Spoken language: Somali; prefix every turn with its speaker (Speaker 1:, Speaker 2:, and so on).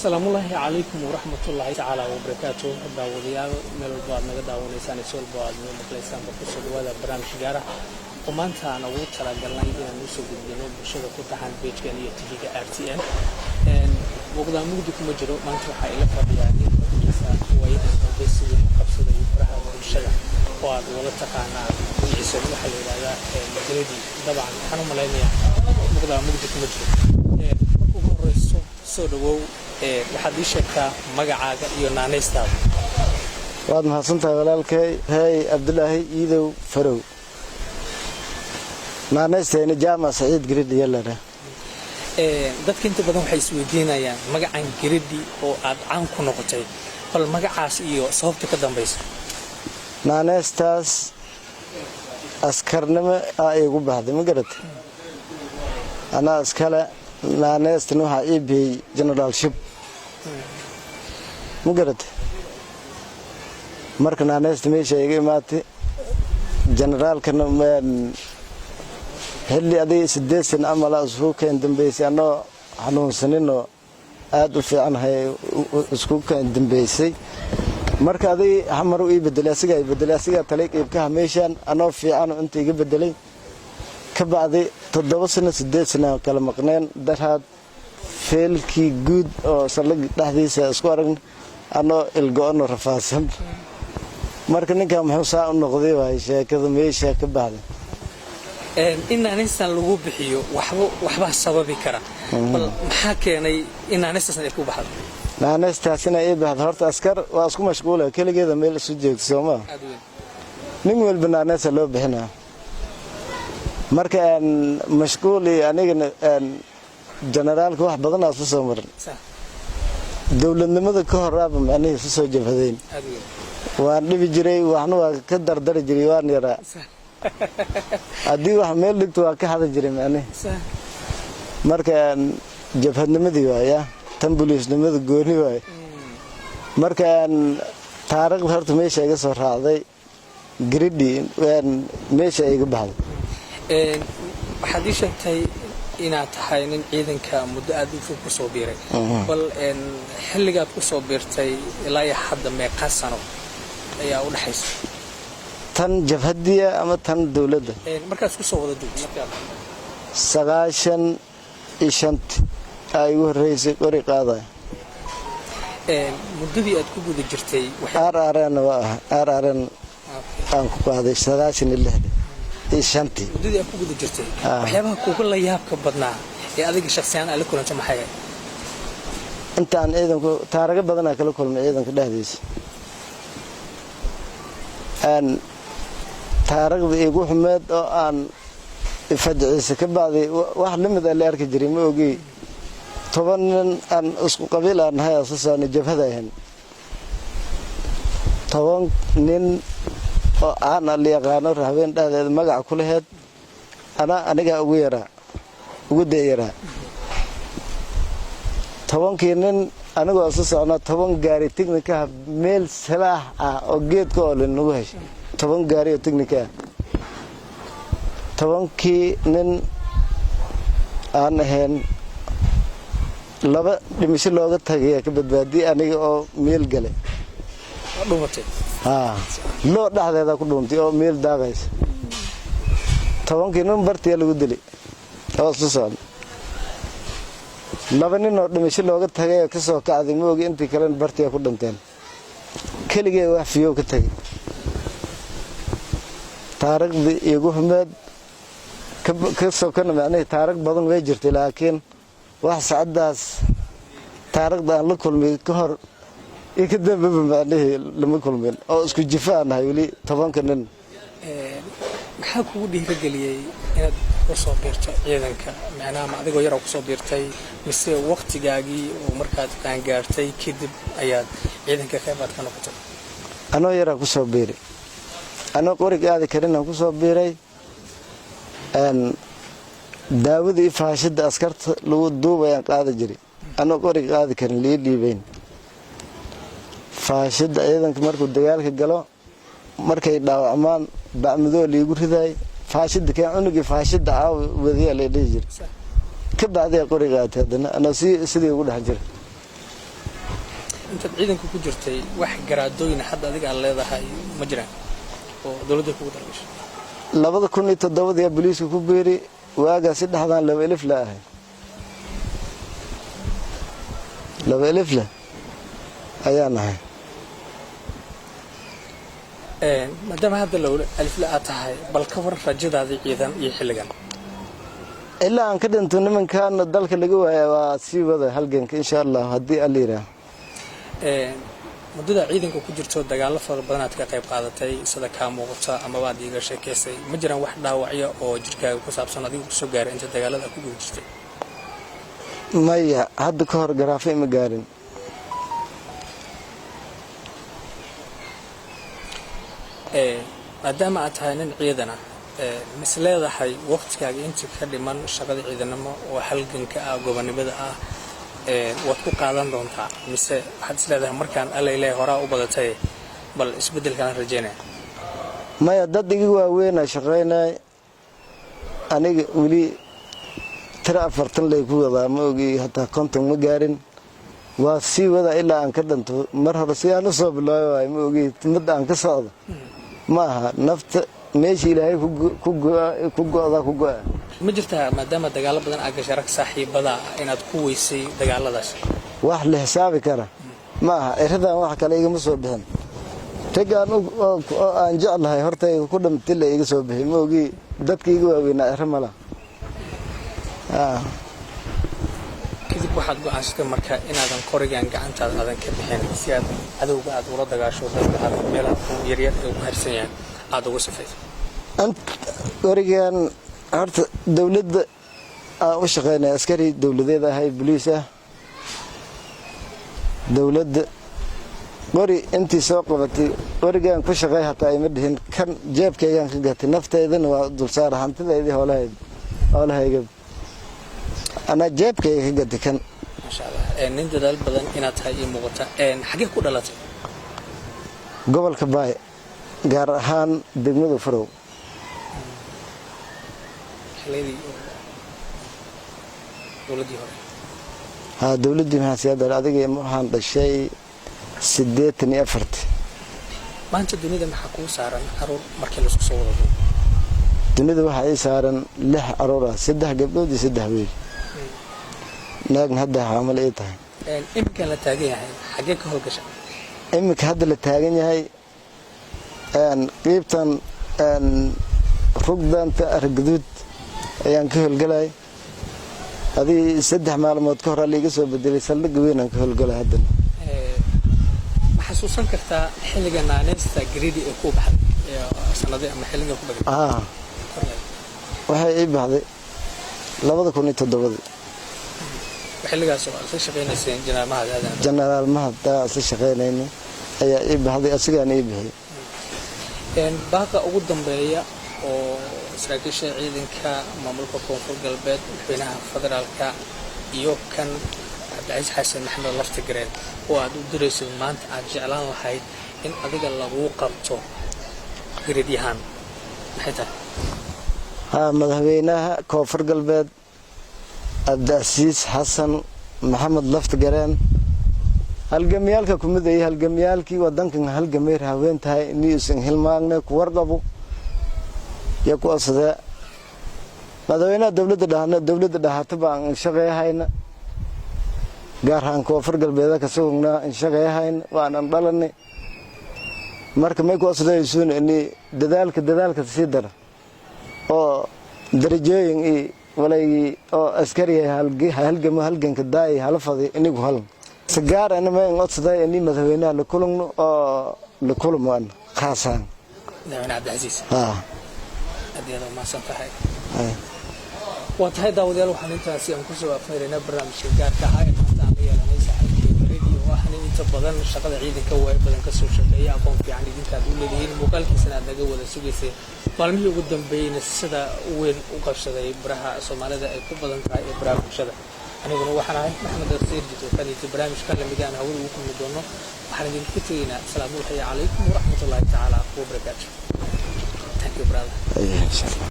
Speaker 1: السلام الله عليكم ورحمة الله تعالى وبركاته. داوديال ميل بعض نقد داونيسان يسول بعض من مخلصان بقصة ولا برامج جارة ومان تانا وترى قلنا إن نوصل بالجنوب بشرة كتحان بيت كانية تيجي RTN وقدام مودك مجرو ما نروح إلى فبياني بس ويد بس المقصود يفرح والشجع واد ولا تقعنا يسوي حل هذا مجردي طبعا أنا ملايني وقدام مودك مجرو سودو waxaad ii sheegtaa magacaaga iyo naanaystaada.
Speaker 2: waad mahadsantahay walaalkay hay Abdullaahi Iidow Farow naanaysteena Jaamac Saciid Giridi yalada
Speaker 1: dadka inta badan waxay isweydiinayaan magacan Giridi oo aad caan ku noqotay bal magacaas iyo sababta ka dambaysa.
Speaker 2: naanaystaas askarnimo ay ugu baxday ma garatay ana askala naanaystan waxa ii biyay General Ship مقرد مركنا ناس تمشي يجي ماتي جنرال كنا من هلي أدي سدسن أملا أسوق كان دمبيسي أنا حنون سنينه أدو في عنها أسوق كان دمبيسي مرك أدي حمروا بدلاسية تليك يبكى ميشان أنا في عنه أنت يجي بدلي كبعدي تدوسنا سدسنا كلام قنين ده فيلكي جود أو سلق تحديث سكورن أنا الجون رفاسم مركني كم حساء النقدي وهاي كذا ميشة كبعد
Speaker 1: إن أنسان لجوب بحيو وحبه السبب كرا بل محاكيني إن أنسان يكون بحد
Speaker 2: لا نستحسن إيه بحد هرت أسكر وأسكو مشغولة كل كذا ميل سجيك سوما نقول بنانس اللي بهنا مركن مشغولي أنا جنرال كواح بدنا أساسا مرن دولة نمذج كهرباء معني أساسا جبهدين وأنا بيجري وإحنا كدر درجري وأنا يرى أدي وحمل لك تو كهذا جري معني مركن جبهة نمذج ويا تنبوليس نمذج جوني ويا مركن تارك بهرت ماشي أجلس هذا جريدي وين ماشي أجي بعد
Speaker 1: حديث تي inaad tahay nin ciidanka muddo aad u fog ku soo biiray bal xilligaad ku soo biirtay ilaa hadda meeqa sano ayaa u dhaxaysa
Speaker 2: tan jabhadiya ama tan dawladda
Speaker 1: markaad ku soo wada duubtay
Speaker 2: sagaashan ay u horeysay qori qaaday
Speaker 1: muddadii aad ku guda jirtay
Speaker 2: RRN aan ku qaaday 96 shanti
Speaker 1: mudadii aad ku guda jirtay waxyaabaha kuugu la yaabka badnaa ee adiga shakhsiyan aad la kulantay maxay
Speaker 2: intaan ciidanku taariikh badan kala kulmay ciidanka dhexdiisa taariikhda igu xumeed oo aan ifadciisa ka bacday wax limid ah la arki jiray ma ogi 10 nin aan isku qabiil aan hay asaasana jabhadayn 10 nin oo aan la yaqaano habeen dhexdeeda magac ku lahayd aniga ugu deeyaraa 10 nin anigoo soo socona 10 gaari tiknika meel salaax ah oo geedka oo lagu heshay 10 gaari oo tiknika 10 nin aan ahayn laba dhimisho looga tagay ka badbaadiyay aniga oo meel galay
Speaker 1: dhumatay
Speaker 2: loo dhaxdeeda ku dhuuntay oo meel daaqaysa 10 nin bartiya lagu dilay oo soo socda laba nin oo dhimisho looga tagay ka soo kacday moogi intii kale bartiya ku dhinteen keligay wax fiyo ka tagay taariikhda igu xumeed ka soo kana macnaheedu taariikh badan way jirtay laakiin wax saacadaas taariikhda aan la kulmay ka hor إكده بمعنى لما يكون من أو اسكو جفان هاي ولي طبعا كنن
Speaker 1: محاكو ودي رجلي إن وصابيرت عيدنك معناه ما أدقو يراو وصابيرتي بس وقت جاجي ومركات كان جارتي كذب أياد عيدنك خيبات كانوا كتير
Speaker 2: أنا يراو وصابيري أنا قريك هذا كرينا وصابيري أن داود يفاشد أسكرت لو الدوبة ينقاذ جري أنا قريك هذا كرينا لي بين فاشد أيضا كمركو الدجال كجلو مركي داو عمان بعمدو اللي يقول هذا فاشد كان عنق فاشد عاو وذي اللي يجري كبعد هذه قريقات هذا أنا سيدي يقول حجر
Speaker 1: intaad ciidanka ku jirtay wax garaadooyin hadda adiga aad leedahay ma jiraan oo dawladda kugu dargashay
Speaker 2: 2007 booliisku ku beeri waaga saddexdan 2000 la ahay 2000 la ayaan ahay
Speaker 1: maadaama hadda alif la tahay bal ka war rajadaadii ciidan iyo xilligan
Speaker 2: ilaa aan ka dhinto nimankan dalka laga waayay waa sii wada halganka insha Allah hadii Aliira muddada ciidanka ku jirto dagaalo fara badan aad ka qayb qaadatay sida ka muuqata ama baad iiga sheekaysay ma jiraan wax dhaawacyo oo jirkaaga ku saabsan adigu ku soo gaaray inta dagaalada ku guda jirtay maya hadda ka hor garaafay ma gaarin
Speaker 1: maadaama aad tahay nin ciidan ah mis leedahay waqtigaaga inta ka dhiman shaqada ciidanimo oo halganka ah gobonimada ah waad ku qaadan doontaa mise waxaad is leedahay markaan alleyleh horaa u badatay bal isbeddelkaan rajaynaya
Speaker 2: maya dad iga waaweynaa shaqaynay aniga weli tira 40 lay ku wadaa ma ogi hataa konton ma gaarin waa sii wada ilaa aan ka dhanto mar hore si aan u soo bilaabay ma ogi mid aan ka socdo ma aha nafta meeshii ilaahay ku go'da
Speaker 1: ma jirtaa maadaama dagaalo badan aad gashay rag saaxiibada inaad ku weysay dagaaladaas
Speaker 2: wax la xisaabi kara ma aha eradan wax kale igama soo bixin tagaan aan jeclahay horta ku dhamtay la iga soo bixin ma ogi dadkayga waaweynaa eramala
Speaker 1: kadib waxaad go'aansatay marka inaadan qorigan gacantaada adan ka bixin si aad cadowga aad ula dagaasho dadka aad meelaha yaryar ee ku harsan yahay aad uga safayso
Speaker 2: qorigan horta dawladda u shaqeynaya askari dawladeed ahay booliis ah dawladda qori intii soo qabatay qorigan ku shaqeey hataa ima dhihin kan jeebkaygan ka gatay nafteedana waa dulsaar hantideedii hoolahayga أنا جابك هجد كان
Speaker 1: ما شاء الله ننتظر دال بدن إن تهاي مقطع حاجة كودا لاتي
Speaker 2: قبل كباي جارهان دمود فرو
Speaker 1: حليلي دولتي هون
Speaker 2: ها دولتي مع سيادة هذا مهان بالشيء سديتني أفرت
Speaker 1: ما أنت الدنيا ده محكو سارن أرور مركز صورة
Speaker 2: الدنيا ده وحي سارن لح أرورا سده قبله دي سده ويل ناقن هذا عمل إيه تاني
Speaker 1: إمك لا تاجي هاي حاجة هو كشة
Speaker 2: إمك هذا اللي تاجي هاي أن قيبتن أن فقدان تأرجدود يعني كهل جلاي هذه سده معلومات كهرة اللي جسوا بدي يسلق وين كهل جلاي هذا
Speaker 1: محسوسا كرتا حلقة ناس تجريدي أكوب حد سنادي أما حلقة أكوب
Speaker 2: وهاي إيه بعد لابد كوني تدبر
Speaker 1: حلقة سؤال في شقينا سين جنرال مهد هذا
Speaker 2: جنرال مهد ده في شقينا إني هي إيه بعد أسيقان إيه به
Speaker 1: إن باقي أقدم بيا وسراكيش عيدن كا مملكة كونفور قلبات وحينها فدرال كا يو كان عبد العزيز حسن محمد الله تجرين وعد درس المانت عاد جعلان وحيد إن أديك الله وقبته جريديهان حتى
Speaker 2: مذهبينها كونفور قلبات عبد العزيز حسن محمد لفت جرين هالجميالك كمدة هالجميالك ودنكن هالجمير هوين تاي نيوسن هالماغنا كورقبو يكو أصدق مذهبينها دولة ده تبع شقية هاينا قارهان كوفر قلبي كسوقنا إن شقية هاين وأنا نضلني مركب ما يكو أصدق يسون إني دذلك تسيدر أو درجين إيه ولا أسكري هالجن كداي هالفضي إني قهلم سجار أنا ما ينقص ده إني مثلاً لكلهم وأنا خاصة
Speaker 1: نعم عبد العزيز أدي هذا ما سنت هاي وتهاي داود يلو حن أنت سيم كسر أفنينا برنامج سجار كهاي أنت عملية ليس حكي وحن أنت بدن الشغل عيد كوي بدن كسر شقية أقوم في عندي أنت تقول لي هين مقال كسنة دجوا ولا سجيسي مالمي قدام بين السدا وين وقف سدا إبراها سومالي ده بدن كاي إبراها سدا أنا أقول وحنا محمد السيد جت وكان برنامج كلام مجان هقول وكم ندونه وحنا نكتبينا السلام عليكم ورحمة الله تعالى وبركاته. Thank you brother.